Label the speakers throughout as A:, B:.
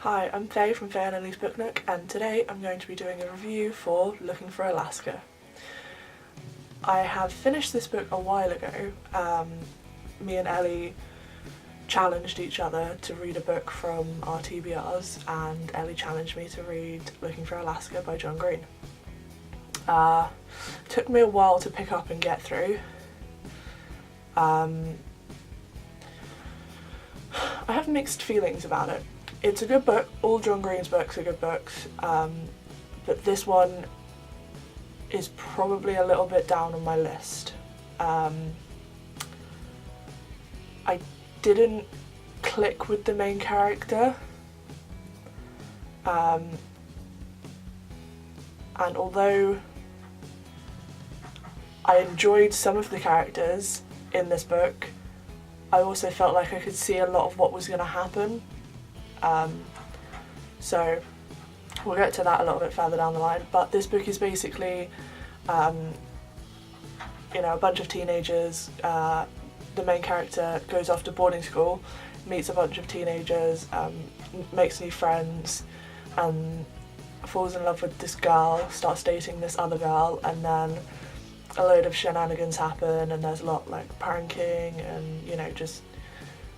A: Hi, I'm Faye from Faye and Ellie's Book Nook, and today I'm going to be doing a review for Looking for Alaska. I have finished this book a while ago. Me and Ellie challenged each other to read a book from our TBRs, and Ellie challenged me to read Looking for Alaska by John Green. Took me a while to pick up and get through. I have mixed feelings about it. It's a good book. All John Green's books are good books, but this one is probably a little bit down on my list. I didn't click with the main character, and although I enjoyed some of the characters in this book, I also felt like I could see a lot of what was going to happen. So we'll get to that a little bit further down the line, but this book is basically, a bunch of teenagers. The main character goes off to boarding school, meets a bunch of teenagers, makes new friends, and falls in love with this girl, starts dating this other girl, and then a load of shenanigans happen, and there's a lot like pranking and, just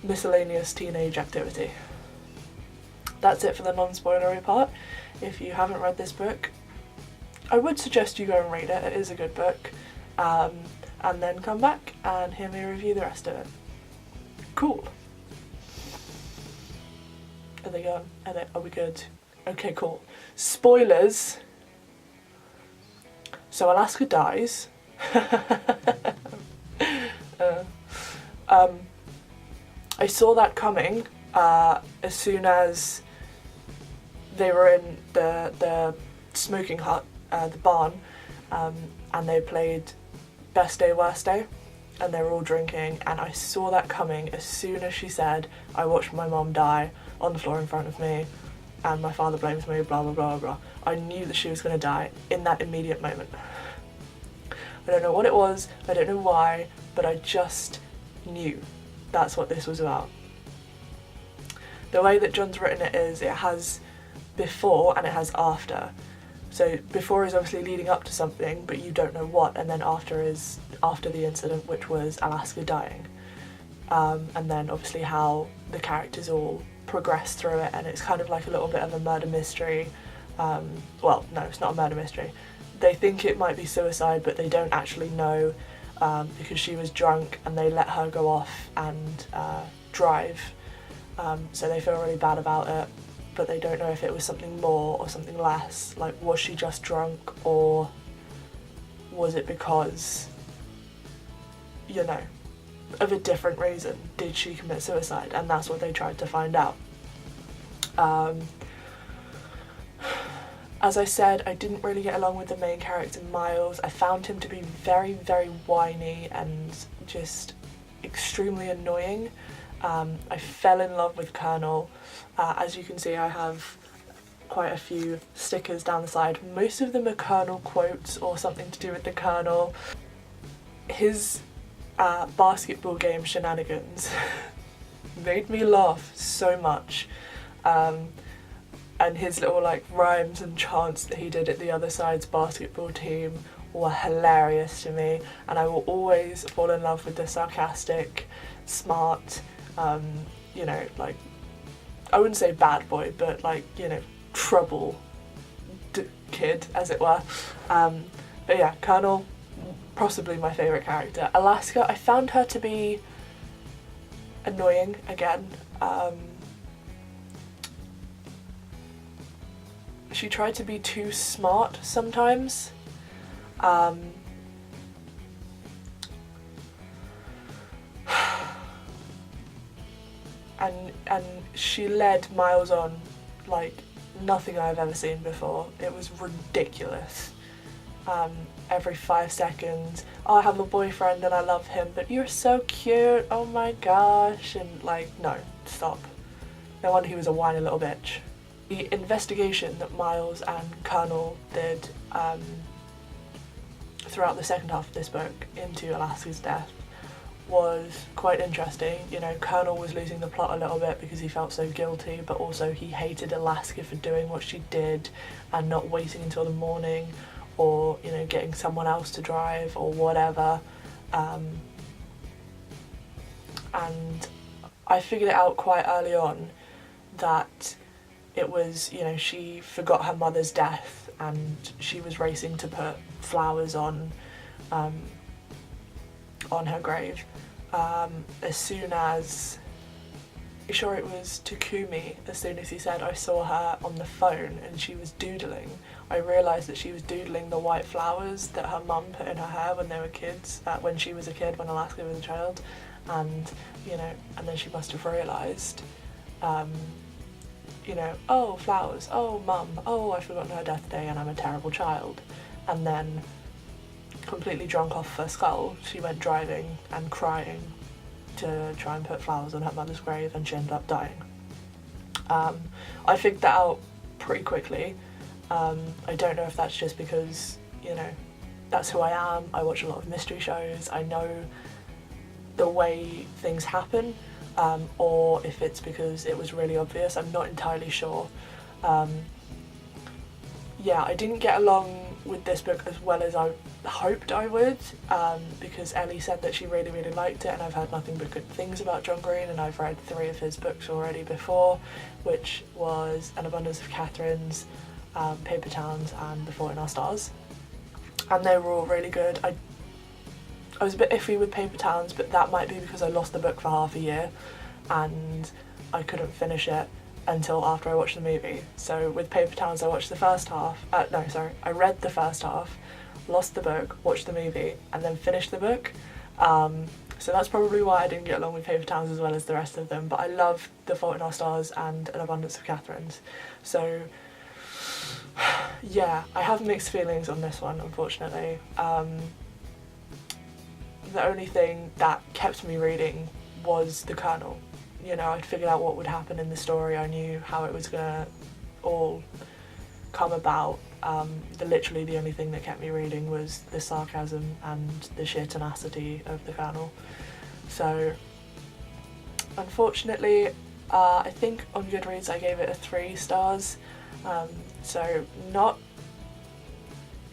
A: miscellaneous teenage activity. That's it for the non-spoilery part. If you haven't read this book, I would suggest you go and read it. It is a good book. And then come back and hear me review the rest of it. Cool. Are they going? Are we good? Okay, cool. Spoilers. So Alaska dies. I saw that coming as soon as they were in the smoking hut, the barn, and they played Best Day, Worst Day, and they were all drinking, and I saw that coming as soon as she said, "I watched my mom die on the floor in front of me, and my father blames me, blah blah blah blah." I knew that she was going to die in that immediate moment. I don't know what it was, I don't know why, but I just knew that's what this was about. The way that John's written it is, it has before and it has after. So before is obviously leading up to something, but you don't know what, and then after is after the incident, which was Alaska dying. And then obviously how the characters all progress through it, and it's kind of like a little bit of a murder mystery. Well, no, it's not a murder mystery. They think it might be suicide, but they don't actually know, because she was drunk and they let her go off and drive. So they feel really bad about it, but they don't know if it was something more or something less. Like, was she just drunk, or was it because, of a different reason? Did she commit suicide? And that's what they tried to find out. As I said, I didn't really get along with the main character, Miles. I found him to be very, very whiny and just extremely annoying. I fell in love with Colonel. As you can see, I have quite a few stickers down the side. Most of them are Colonel quotes or something to do with the Colonel. His basketball game shenanigans made me laugh so much. And his little rhymes and chants that he did at the other side's basketball team were hilarious to me, and I will always fall in love with the sarcastic, smart, I wouldn't say bad boy, but trouble kid, as it were. But yeah, Colonel, possibly my favourite character. Alaska, I found her to be annoying again. She tried to be too smart sometimes. And she led Miles on like nothing I've ever seen before. It was ridiculous. Every 5 seconds, oh, I have a boyfriend and I love him, but you're so cute, oh my gosh, and no, stop. No wonder he was a whiny little bitch. The investigation that Miles and Colonel did throughout the second half of this book into Alaska's death was quite interesting. You know, Colonel was losing the plot a little bit because he felt so guilty, but also he hated Alaska for doing what she did and not waiting until the morning, or, you know, getting someone else to drive or whatever. And I figured it out quite early on that it was, you know, she forgot her mother's death and she was racing to put flowers on her grave. As soon as, I'm sure it was Takumi, as soon as he said, I saw her on the phone and she was doodling, I realised that she was doodling the white flowers that her mum put in her hair when they were kids, when she was a kid, when Alaska was a child. And, you know, and then she must have realised, you know, oh, flowers, oh, mum, oh, I've forgotten her death day and I'm a terrible child. And then, completely drunk off her skull, she went driving and crying to try and put flowers on her mother's grave, and she ended up dying. I figured that out pretty quickly. I don't know if that's just because, you know, that's who I am. I watch a lot of mystery shows. I know the way things happen, or if it's because it was really obvious. I'm not entirely sure. Yeah, I didn't get along with this book as well as I hoped I would, because Ellie said that she really, really liked it, and I've heard nothing but good things about John Green, and I've read 3 of his books already before, which was An Abundance of Catherines, Paper Towns, and The Fault in Our Stars. And they were all really good. I was a bit iffy with Paper Towns, but that might be because I lost the book for half a year and I couldn't finish it until after I watched the movie. So with Paper Towns I watched the first half, I read the first half, lost the book, watched the movie, and then finished the book. So that's probably why I didn't get along with Paper Towns as well as the rest of them, but I love The Fault in Our Stars and An Abundance of Catherines. So yeah, I have mixed feelings on this one, unfortunately. The only thing that kept me reading was the Colonel. You know, I'd figured out what would happen in the story, I knew how it was gonna all come about. Literally the only thing that kept me reading was the sarcasm and the sheer tenacity of the Colonel. So, unfortunately, I think on Goodreads I gave it 3 stars. So not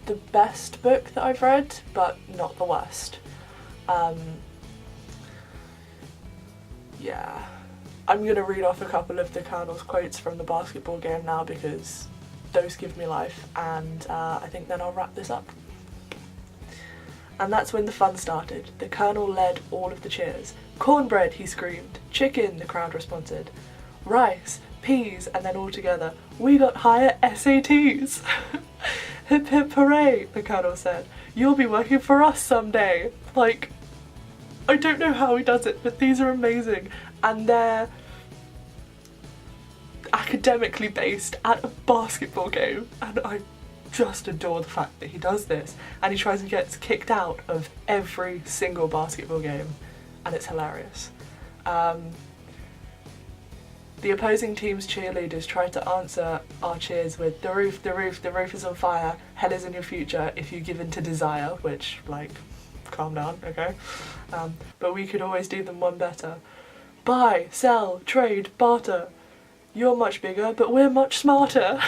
A: the best book that I've read, but not the worst. Yeah, I'm gonna read off a couple of the Colonel's quotes from the basketball game now because those give me life, and I think then I'll wrap this up. And that's when the fun started. The Colonel led all of the cheers. Cornbread, he screamed. Chicken, the crowd responded. Rice, peas, and then all together, we got higher SATs. Hip hip hooray, the Colonel said. You'll be working for us someday. Like, I don't know how he does it, but these are amazing. And they're academically based at a basketball game. And I just adore the fact that he does this. And he tries and gets kicked out of every single basketball game. And it's hilarious. The opposing team's cheerleaders tried to answer our cheers with, the roof, the roof, the roof is on fire, hell is in your future if you give in to desire, which, like, calm down, okay? But we could always do them one better. Buy, sell, trade, barter. You're much bigger, but we're much smarter.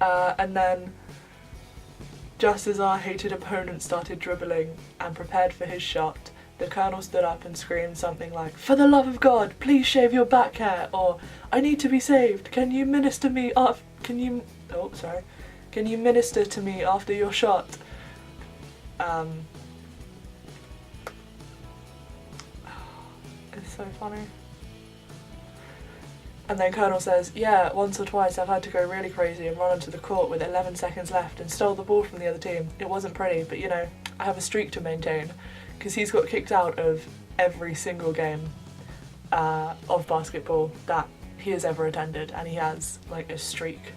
A: And then, just as our hated opponent started dribbling and prepared for his shot, the Colonel stood up and screamed something like, "For the love of God, please shave your back hair," or "I need to be saved. Can you minister me off? Can you minister to me after your shot?" It's so funny. And then Colonel says, "Yeah, once or twice I've had to go really crazy and run onto the court with 11 seconds left and stole the ball from the other team. It wasn't pretty, but you know, I have a streak to maintain." Because he's got kicked out of every single game of basketball that he has ever attended, and he has like a streak.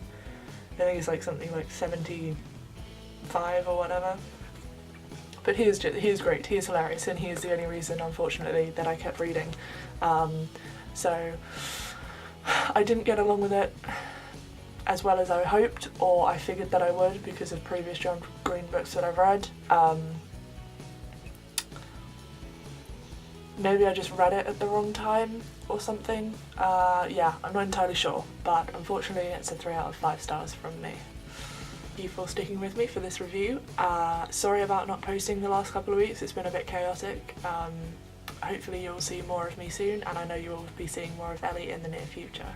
A: I think it's like something like 75 or whatever. But he is great, he is hilarious, and he is the only reason, unfortunately, that I kept reading. So I didn't get along with it as well as I hoped, or I figured that I would because of previous John Green books that I've read. Maybe I just read it at the wrong time or something. Yeah, I'm not entirely sure, but unfortunately it's a 3 out of 5 stars from me. Thank you for sticking with me for this review. Sorry about not posting the last couple of weeks, it's been a bit chaotic. Hopefully you'll see more of me soon, and I know you will be seeing more of Ellie in the near future.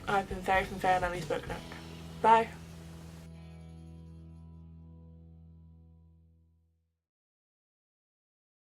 A: I've been Faye from Faye and Ellie's Book Nook. Bye!